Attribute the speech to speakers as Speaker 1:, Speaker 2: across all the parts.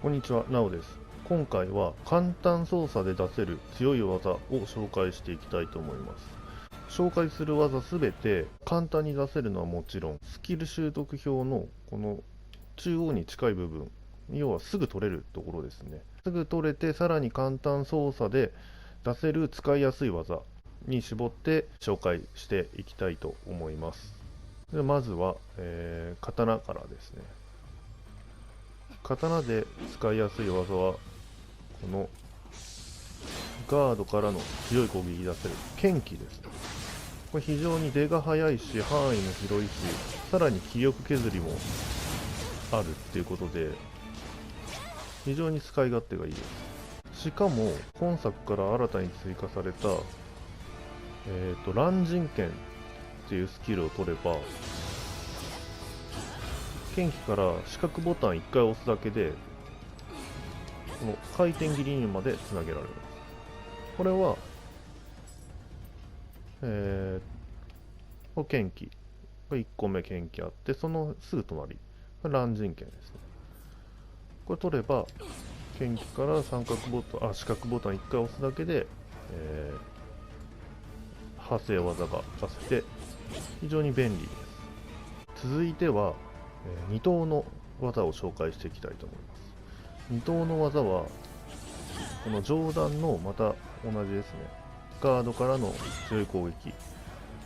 Speaker 1: こんにちは、なおです。今回は簡単操作で出せる強い技を紹介していきたいと思います。紹介する技すべて簡単に出せるのはもちろん、スキル習得表のこの中央に近い部分、要はすぐ取れるところですね。すぐ取れて、さらに簡単操作で出せる使いやすい技に絞って紹介していきたいと思います。でまずは、刀からですね。刀で使いやすい技はこのガードからの強い攻撃出せる剣気です。これ非常に出が速いし範囲も広いし、さらに気力削りもあるっていうことで非常に使い勝手がいいです。しかも本作から新たに追加された乱人剣っていうスキルを取れば、剣気から四角ボタン1回押すだけでこの回転切りにまでつなげられます。これはこれ剣気、これ1個目剣気あって、そのすぐ隣これ乱人剣ですね。これ取れば剣気から四角ボタン1回押すだけで、派生技が出せて非常に便利です。続いては、2等の技を紹介していきたいと思います。2等の技はこの上段のまた同じですね。ガードからの強い攻撃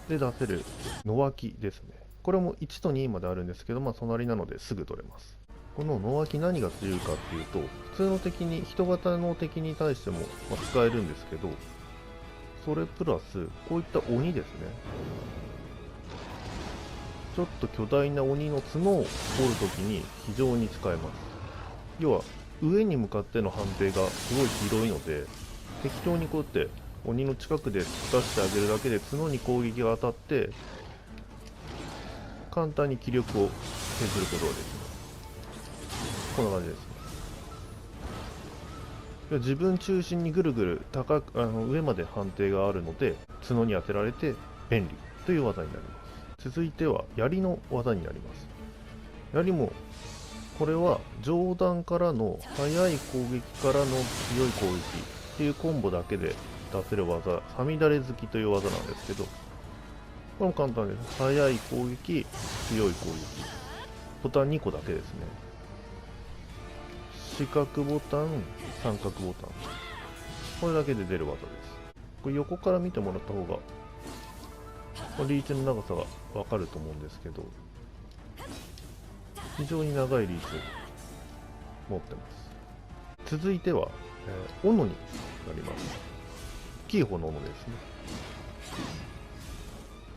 Speaker 1: で出せる野脇ですね。これも1と2まであるんですけど、隣なのですぐ取れます。この野脇何が強いかっていうと、普通の敵に、人型の敵に対しても使えるんですけど、それプラスこういった鬼ですね。ちょっと巨大な鬼の角を折るときに非常に使えます。要は上に向かっての判定がすごい広いので、適当にこうやって鬼の近くで出してあげるだけで角に攻撃が当たって簡単に気力を削ることができます。こんな感じですね。自分中心にぐるぐる上まで判定があるので角に当てられて便利という技になります。続いては槍の技になります。槍もこれは上段からの速い攻撃からの強い攻撃っていうコンボだけで出せる技、さみだれ突きという技なんですけど、これも簡単です。速い攻撃、強い攻撃、ボタン2個だけですね。四角ボタン、三角ボタン、これだけで出る技です。これ横から見てもらった方がリーチの長さがわかると思うんですけど、非常に長いリーチを持ってます。続いては、斧になります。大きい方の斧ですね。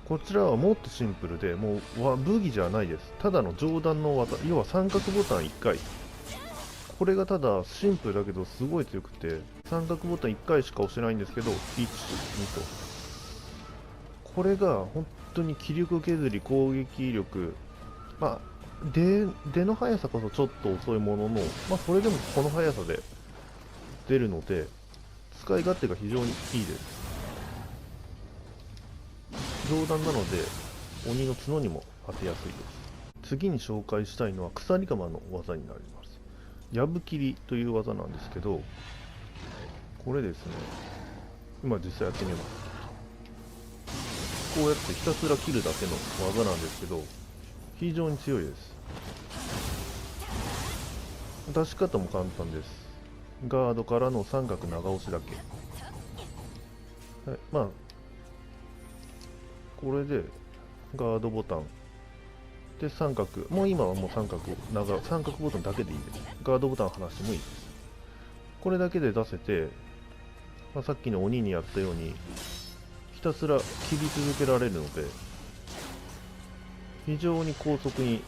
Speaker 1: こちらはもっとシンプルで、もう武器じゃないです。ただの上段の技、要は三角ボタン1回。これがただシンプルだけどすごい強くて、三角ボタン1回しか押せないんですけど、1、2と。これが本当に気力削り、攻撃力、出の速さこそちょっと遅いものの、それでもこの速さで出るので、使い勝手が非常にいいです。上段なので、鬼の角にも当てやすいです。次に紹介したいのは鎖鎌の技になります。やぶ切りという技なんですけど、これですね、今実際やってみます。こうやってひたすら切るだけの技なんですけど、非常に強いです。出し方も簡単です。ガードからの三角長押しだけ。はい、これでガードボタンで三角、もう今はもう三角ボタンだけでいいです。ガードボタン離してもいいです。これだけで出せて、さっきの鬼にやったようにひたすら切り続けられるので、非常に高速に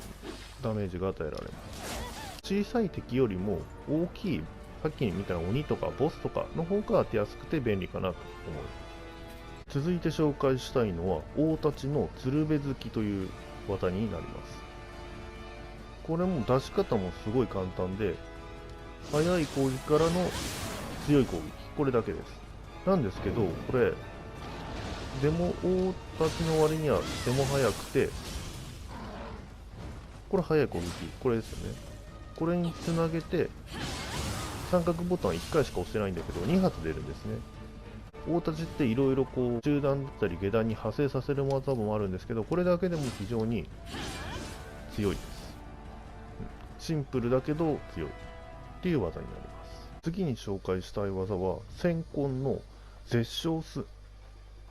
Speaker 1: ダメージが与えられます。小さい敵よりも大きい、さっき見た鬼とかボスとかの方が当てやすくて便利かなと思います。続いて紹介したいのは大太刀の鶴瓶突きという技になります。これも出し方もすごい簡単で、速い攻撃からの強い攻撃、これだけです。なんですけど、これでも大太刀の割にはでも速くて、これ速い攻撃、これですよね。これにつなげて三角ボタン1回しか押してないんだけど2発出るんですね。大立ちっていろいろこう中段だったり下段に派生させる技もあるんですけど、これだけでも非常に強いです。シンプルだけど強いっていう技になります。次に紹介したい技は先根の絶唱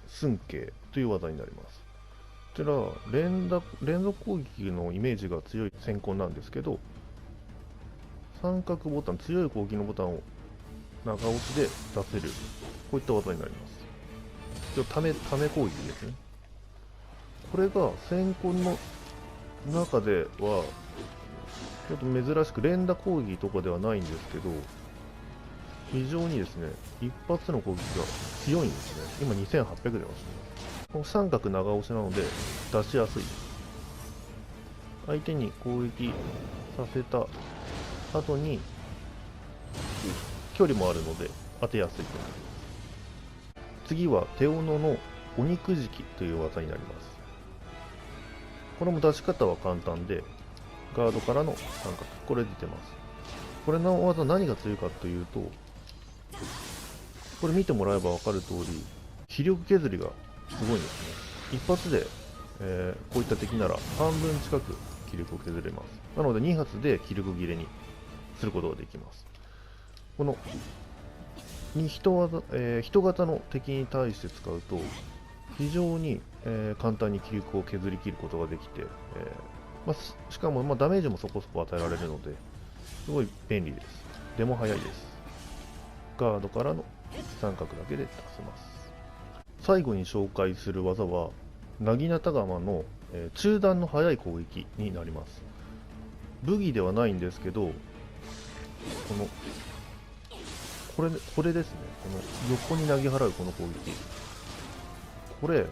Speaker 1: 寸形という技になります。こちら連続攻撃のイメージが強い先根なんですけど、三角ボタン、強い攻撃のボタンを長押しで出せる、こういった技になります。ため攻撃ですね。これが先根の中ではちょっと珍しく連打攻撃とかではないんですけど、非常にですね、一発の攻撃が強いんですね。今2800出ますね。この三角長押しなので出しやすいです。相手に攻撃させた後に距離もあるので当てやすいと。次は手斧の鬼くじきという技になります。これも出し方は簡単で、ガードからの三角、これ出てます。これの技何が強いかというと、これ見てもらえば分かる通り、気力削りがすごいんですね。一発で、こういった敵なら半分近く気力を削れます。なので2発で気力切れにすることができます。この人型の敵に対して使うと非常に、簡単に気力を削り切ることができて、しかも、ダメージもそこそこ与えられるのですごい便利です。でも早いです。ガードからの三角だけで出せます。最後に紹介する技は薙刀鎌の、中段の速い攻撃になります。武器ではないんですけど、これですね。この横に投げ払うこの攻撃。これ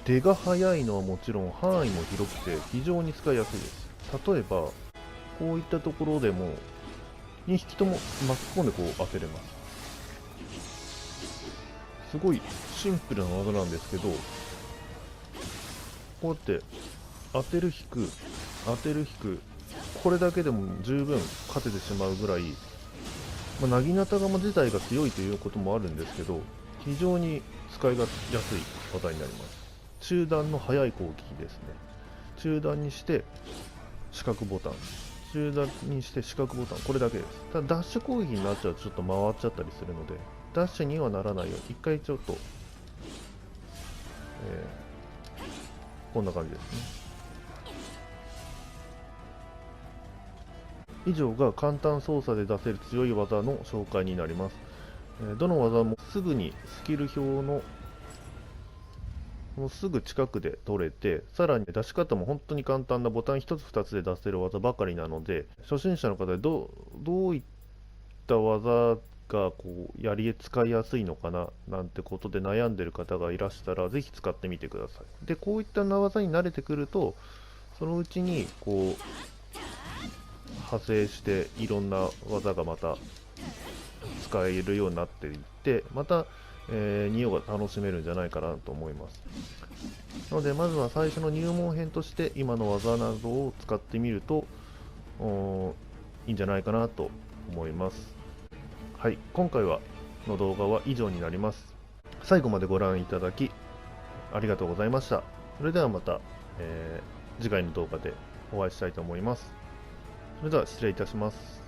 Speaker 1: 出が速いのはもちろん範囲も広くて非常に使いやすいです。例えばこういったところでも2匹とも巻き込んでこう当てれます。すごいシンプルな技なんですけど、こうやって当てる引く当てる引く、これだけでも十分勝ててしまうぐらい、薙刀鎌自体が強いということもあるんですけど、非常に使いやすい技になります。中段の速い攻撃ですね。中段にして四角ボタン、中段にして四角ボタン、これだけです。ただダッシュ攻撃になっちゃうとちょっと回っちゃったりするので、ダッシュにはならないように一回ちょっと、こんな感じですね。以上が簡単操作で出せる強い技の紹介になります。どの技もすぐにスキル表のすぐ近くで取れて、さらに出し方も本当に簡単なボタン1つ2つで出せる技ばかりなので、初心者の方でどういった技が使いやすいのかななんてことで悩んでる方がいらしたらぜひ使ってみてください。でこういった技に慣れてくると、そのうちに派生していろんな技がまた使えるようになっていって、またニオが楽しめるんじゃないかなと思います。なのでまずは最初の入門編として今の技などを使ってみるといいんじゃないかなと思います。はい、今回の動画は以上になります。最後までご覧いただきありがとうございました。それではまた、次回の動画でお会いしたいと思います。それでは失礼いたします。